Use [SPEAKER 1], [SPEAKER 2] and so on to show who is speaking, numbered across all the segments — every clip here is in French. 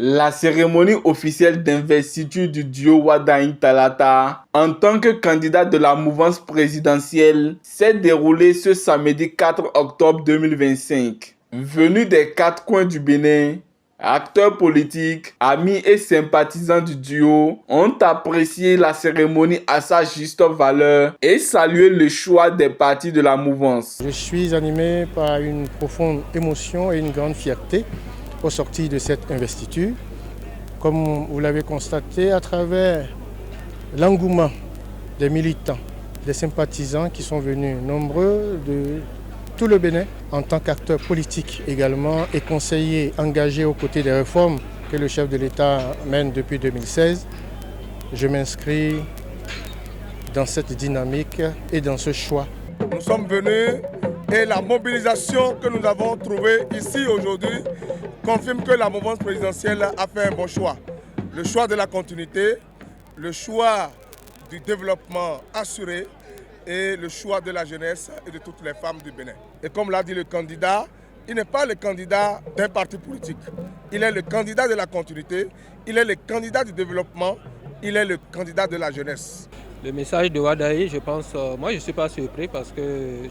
[SPEAKER 1] La cérémonie officielle d'investiture du duo Wadaï Talata en tant que candidat de la mouvance présidentielle s'est déroulée ce samedi 4 octobre 2025. Venus des quatre coins du Bénin, acteurs politiques, amis et sympathisants du duo ont apprécié la cérémonie à sa juste valeur et salué le choix des partis de la mouvance.
[SPEAKER 2] Je suis animé par une profonde émotion et une grande fierté au sortir de cette investiture. Comme vous l'avez constaté, à travers l'engouement des militants, des sympathisants qui sont venus nombreux de tout le Bénin, en tant qu'acteurs politiques également et conseillers engagés aux côtés des réformes que le chef de l'État mène depuis 2016, je m'inscris dans cette dynamique et dans ce choix.
[SPEAKER 3] Nous sommes venus et la mobilisation que nous avons trouvée ici aujourd'hui confirme que la mouvance présidentielle a fait un bon choix. Le choix de la continuité, le choix du développement assuré et le choix de la jeunesse et de toutes les femmes du Bénin. Et comme l'a dit le candidat, il n'est pas le candidat d'un parti politique. Il est le candidat de la continuité, il est le candidat du développement, il est le candidat de la jeunesse.
[SPEAKER 4] Le message de Wadaï, je pense, moi je ne suis pas surpris parce que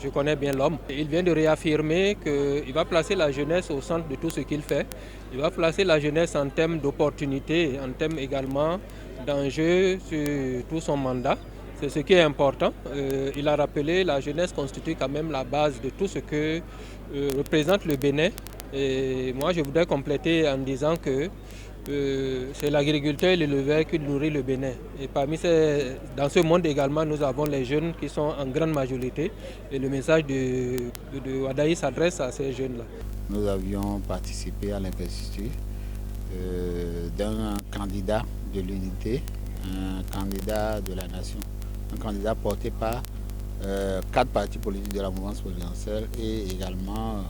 [SPEAKER 4] je connais bien l'homme. Il vient de réaffirmer qu'il va placer la jeunesse au centre de tout ce qu'il fait. Il va placer la jeunesse en termes d'opportunités, en termes également d'enjeux sur tout son mandat. C'est ce qui est important. Il a rappelé que la jeunesse constitue quand même la base de tout ce que représente le Bénin. Et moi je voudrais compléter en disant que c'est l'agriculteur et l'éleveur qui nourrit le Bénin. Et dans ce monde également, nous avons les jeunes qui sont en grande majorité. Et le message de Wadaï s'adresse à ces jeunes-là.
[SPEAKER 5] Nous avions participé à l'investiture d'un candidat de l'unité, un candidat de la nation, un candidat porté par 4 partis politiques de la mouvance présidentielle et également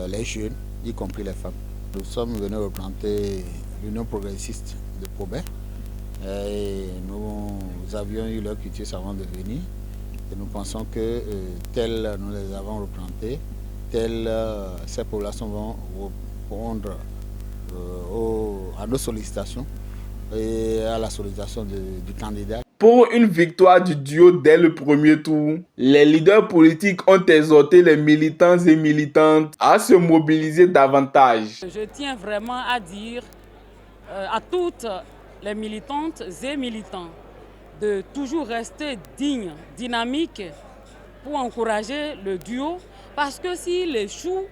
[SPEAKER 5] les jeunes, y compris les femmes. Nous sommes venus représenter l'Union progressiste de Pobet et nous avions eu leur quitus avant de venir et nous pensons que tels nous les avons représentés, telles ces populations vont répondre à nos sollicitations et à la sollicitation du candidat.
[SPEAKER 1] Pour une victoire du duo dès le premier tour, les leaders politiques ont exhorté les militants et militantes à se mobiliser davantage.
[SPEAKER 6] Je tiens vraiment à dire à toutes les militantes et militants de toujours rester dignes, dynamiques pour encourager le duo. Parce que s'il échoue,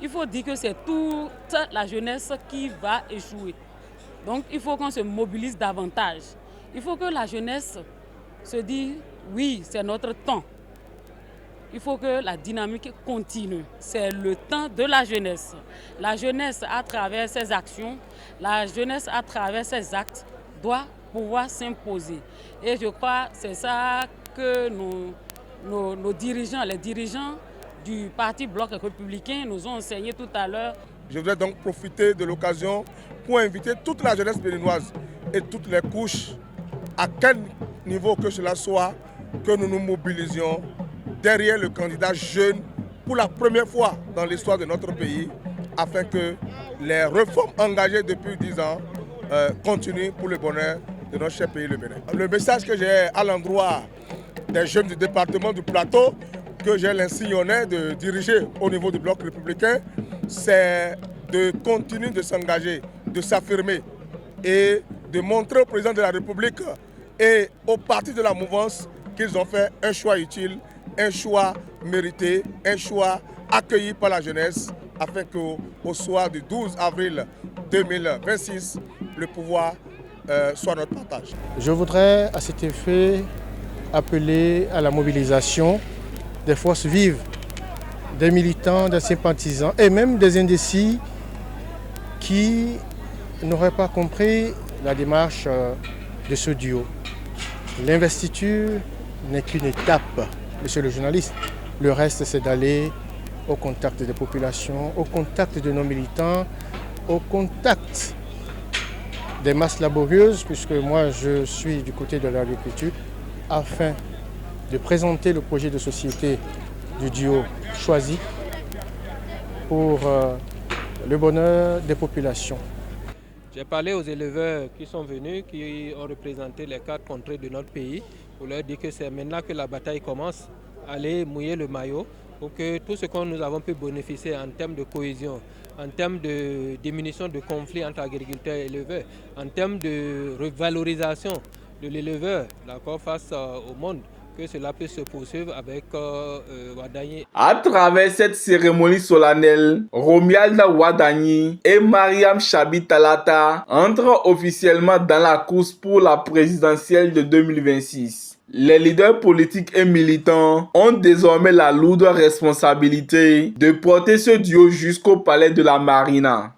[SPEAKER 6] il faut dire que c'est toute la jeunesse qui va échouer. Donc il faut qu'on se mobilise davantage. Il faut que la jeunesse se dise oui, c'est notre temps. Il faut que la dynamique continue. C'est le temps de la jeunesse. La jeunesse, à travers ses actions, la jeunesse, à travers ses actes, doit pouvoir s'imposer. Et je crois que c'est ça que nos dirigeants, les dirigeants du Parti Bloc républicain nous ont enseigné tout à l'heure.
[SPEAKER 3] Je voudrais donc profiter de l'occasion pour inviter toute la jeunesse béninoise et toutes les couches, à quel niveau que cela soit, que nous nous mobilisions derrière le candidat jeune pour la première fois dans l'histoire de notre pays, afin que les réformes engagées depuis 10 ans continuent pour le bonheur de notre cher pays, le Bénin. Le message que j'ai à l'endroit des jeunes du département du Plateau, que j'ai l'insigne honneur de diriger au niveau du Bloc républicain, c'est de continuer de s'engager, de s'affirmer et de montrer au président de la République et aux partis de la mouvance qu'ils ont fait un choix utile, un choix mérité, un choix accueilli par la jeunesse, afin qu'au soir du 12 avril 2026, le pouvoir soit notre partage.
[SPEAKER 2] Je voudrais à cet effet appeler à la mobilisation des forces vives, des militants, des sympathisants et même des indécis qui n'auraient pas compris la démarche de ce duo. L'investiture n'est qu'une étape, monsieur le journaliste. Le reste, c'est d'aller au contact des populations, au contact de nos militants, au contact des masses laborieuses, puisque moi je suis du côté de l'agriculture, afin de présenter le projet de société du duo choisi pour le bonheur des populations.
[SPEAKER 4] J'ai parlé aux éleveurs qui sont venus, qui ont représenté les 4 contrées de notre pays, pour leur dire que c'est maintenant que la bataille commence, aller mouiller le maillot, pour que tout ce que nous avons pu bénéficier en termes de cohésion, en termes de diminution de conflits entre agriculteurs et éleveurs, en termes de revalorisation de l'éleveur, face au monde, que cela peut se poursuivre avec Wadagni.
[SPEAKER 1] À travers cette cérémonie solennelle, Romualda Wadagni et Mariam Chabi Talata entrent officiellement dans la course pour la présidentielle de 2026. Les leaders politiques et militants ont désormais la lourde responsabilité de porter ce duo jusqu'au palais de la Marina.